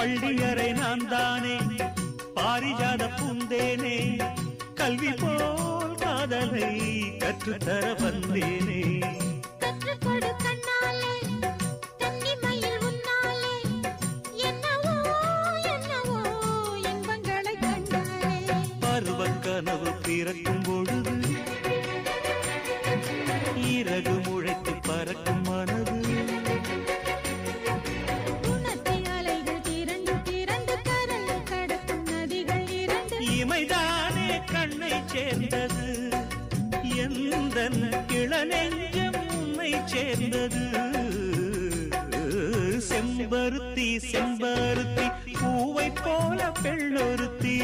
பள்ளியறை நான் தானே பாரிஜாத பூந்தேனே கல்வி போல் காதலை கற்றுத்தர வந்தேனே கற்றுக்கொடு கண்ணாலே தன்னிமையில் உன்னாலே என்னவோ என்னவோ இன்பங்களை கண்டாலே பருவக் கனவு பிறக்கும் பொழுது இறகு முளைத்து பறக்கும் மனது இமைதானே கண்ணை சேர்ந்தது எந்தன் இளநெஞ்சம் உன்னை சேர்ந்தது செம்பருத்தி செம்பருத்தி பூவை போல பெண்ணொருத்தி